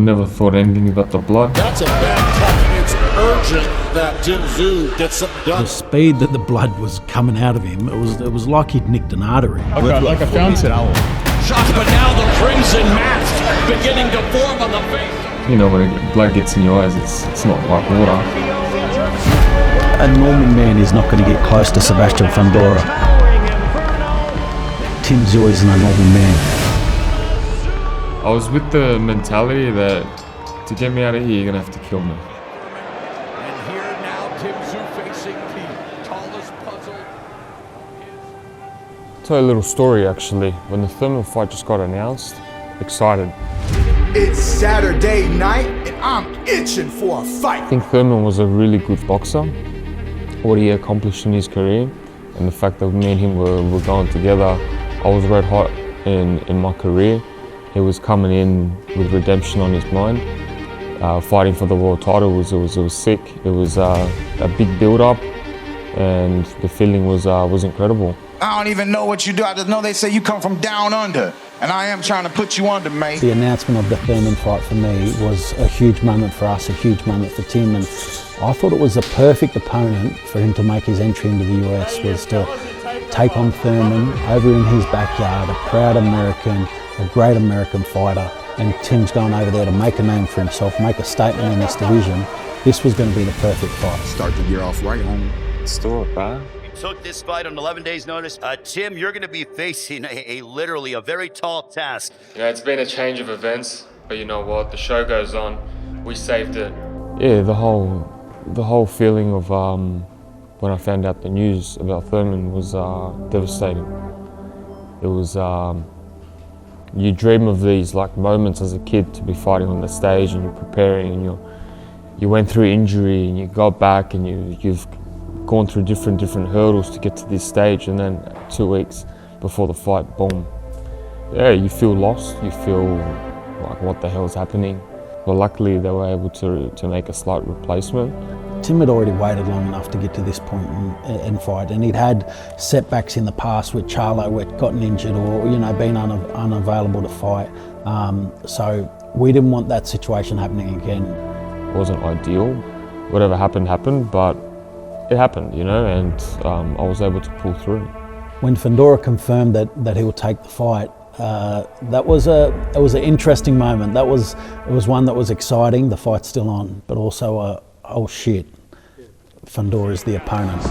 never thought anything about the blood. That's a bad cut. It's urgent that Tim Tszyu gets something done. The speed that the blood was coming out of him, it was like he'd nicked an artery. Like a fountain. Shots, but now the crimson mask beginning to form on the face. You know, when blood gets in your eyes, it's not like water. A normal man is not going to get close to Sebastian Fundora. Tim Tszyu isn't a normal man. I was with the mentality that to get me out of here, you're going to have to kill me. And here now, Tim Tszyu facing the tallest puzzle. I'll tell you a little story actually. When the Thurman fight just got announced, excited. It's Saturday night and I'm itching for a fight. I think Thurman was a really good boxer. What he accomplished in his career and the fact that me and him were going together, I was red hot in my career. He was coming in with redemption on his mind. Fighting for the world title was sick. It was a big build-up, and the feeling was incredible. I don't even know what you do. I just know they say you come from down under, and I am trying to put you under, mate. The announcement of the Thurman fight for me was a huge moment for us, a huge moment for Tim, and I thought it was the perfect opponent for him to make his entry into the US, was to take on Thurman over in his backyard, a proud American, a great American fighter, and Tim's going over there to make a name for himself, make a statement in this division. This was going to be the perfect fight. Start the year off right, homie. Still not bad. Took this fight on 11 days' notice. Tim, you're going to be facing literally a very tall task. You know, it's been a change of events, but you know what? The show goes on. We saved it. Yeah, the whole feeling of when I found out the news about Thurman was devastating. It was you dream of these like moments as a kid to be fighting on the stage and you're preparing and you went through injury and you got back and you've gone through different hurdles to get to this stage, and then 2 weeks before the fight, boom. Yeah, you feel lost, you feel like what the hell's happening. But luckily they were able to make a slight replacement. Tim had already waited long enough to get to this point and fight, and he'd had setbacks in the past with Charlo, where he'd gotten injured or been unavailable to fight. So we didn't want that situation happening again. It wasn't ideal. Whatever happened, but it happened, and I was able to pull through. When Fundora confirmed that he would take the fight, it was an interesting moment. It was one that was exciting. The fight's still on, but also oh shit, Fundora's the opponent.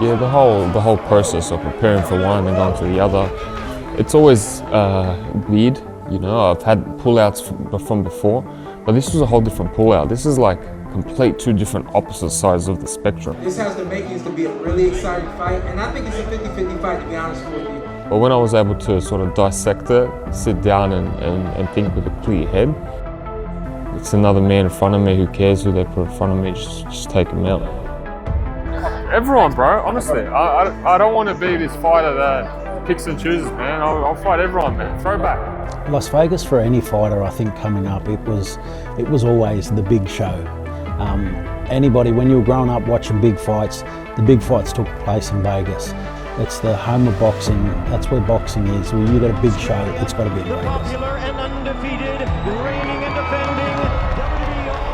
Yeah, the whole process of preparing for one and going to the other, it's always weird. I've had pullouts from before, but this was a whole different pullout. This is like complete two different opposite sides of the spectrum. This has the makings to be a really exciting fight, and I think it's a 50-50 fight, to be honest with you. But when I was able to sort of dissect it, sit down and think with a clear head, it's another man in front of me. Who cares who they put in front of me? Just take him out. Everyone, bro. Honestly, I don't want to be this fighter that picks and chooses, man. I'll fight everyone, man. Throw back. Las Vegas, for any fighter, I think, coming up, it was always the big show. Anybody, when you were growing up watching big fights, the big fights took place in Vegas. It's the home of boxing. That's where boxing is. When you got a big show, it's got to be in Vegas.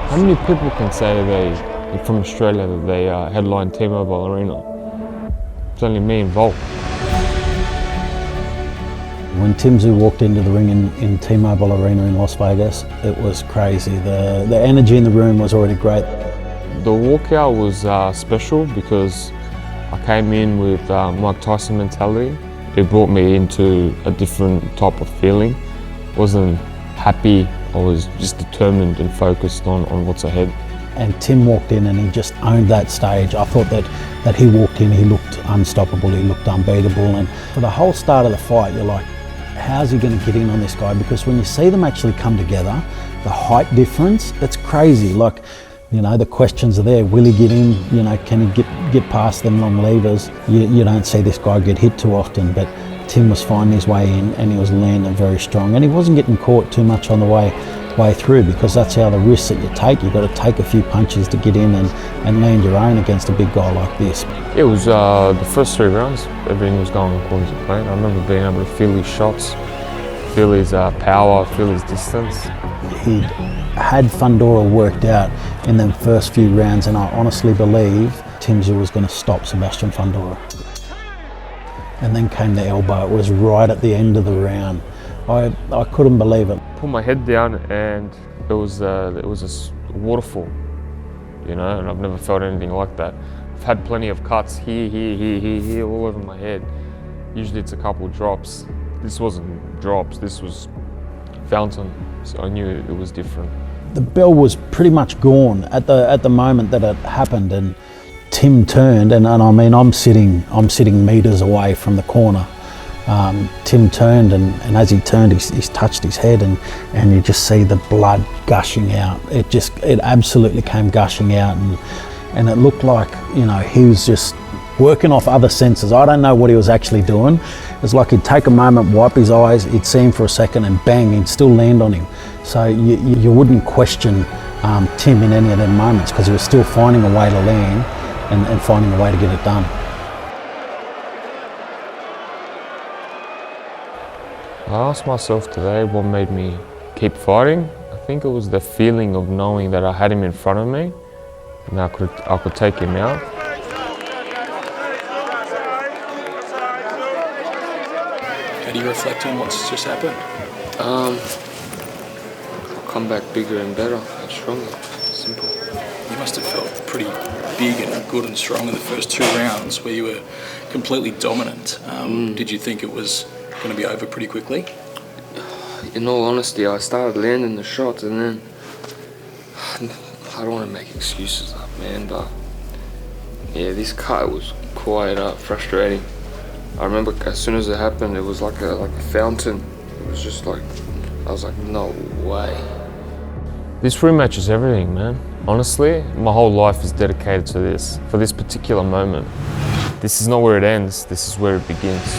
How many people can say they're from Australia that they headline T-Mobile Arena? It's only me involved. When Tim Tszyu walked into the ring in T-Mobile Arena in Las Vegas, it was crazy. The energy in the room was already great. The walkout was special because I came in with Mike Tyson mentality. It brought me into a different type of feeling. Wasn't happy, I was just determined and focused on what's ahead. And Tim walked in and he just owned that stage. I thought that he walked in, he looked unstoppable, he looked unbeatable. And for the whole start of the fight, you're like, how's he going to get in on this guy? Because when you see them actually come together, the height difference, it's crazy. Like, the questions are there. Will he get in? Can he get past them long levers? You don't see this guy get hit too often, but Tim was finding his way in and he was landing very strong. And he wasn't getting caught too much on the way through, because that's how the risks that you take. You've got to take a few punches to get in and land your own against a big guy like this. It was the first 3 rounds, everything was going according to plan. I remember being able to feel his shots, feel his power, feel his distance. He had Fundora worked out in the first few rounds, and I honestly believe Tim Tszyu was going to stop Sebastian Fundora. And then came the elbow. It was right at the end of the round. I couldn't believe it. Put my head down and it was a waterfall, you know, and I've never felt anything like that. I've had plenty of cuts here, all over my head. Usually it's a couple drops. This wasn't drops, this was fountain, so I knew it was different. The bell was pretty much gone at the moment that it happened, and Tim turned, and I mean I'm sitting meters away from the corner. Tim turned, and as he turned, he's touched his head, and you just see the blood gushing out. It absolutely came gushing out, and it looked like, you know, he was just working off other senses. I don't know what he was actually doing. It was like he'd take a moment, wipe his eyes, he'd see him for a second, and bang, he'd still land on him. So you wouldn't question Tim in any of them moments, because he was still finding a way to land and finding a way to get it done. I asked myself today what made me keep fighting. I think it was the feeling of knowing that I had him in front of me and I could take him out. How do you reflect on what's just happened? I'll come back bigger and better and stronger. Simple. You must have felt pretty big and good and strong in the first 2 rounds where you were completely dominant. Did you think it was going to be over pretty quickly? In all honesty, I started landing the shots, and then I don't want to make excuses up, man, but yeah, this cut was quite frustrating. I remember as soon as it happened, it was like a fountain. It was just like, I was like, no way. This rematch is everything, man. Honestly, my whole life is dedicated to this, for this particular moment. This is not where it ends, this is where it begins.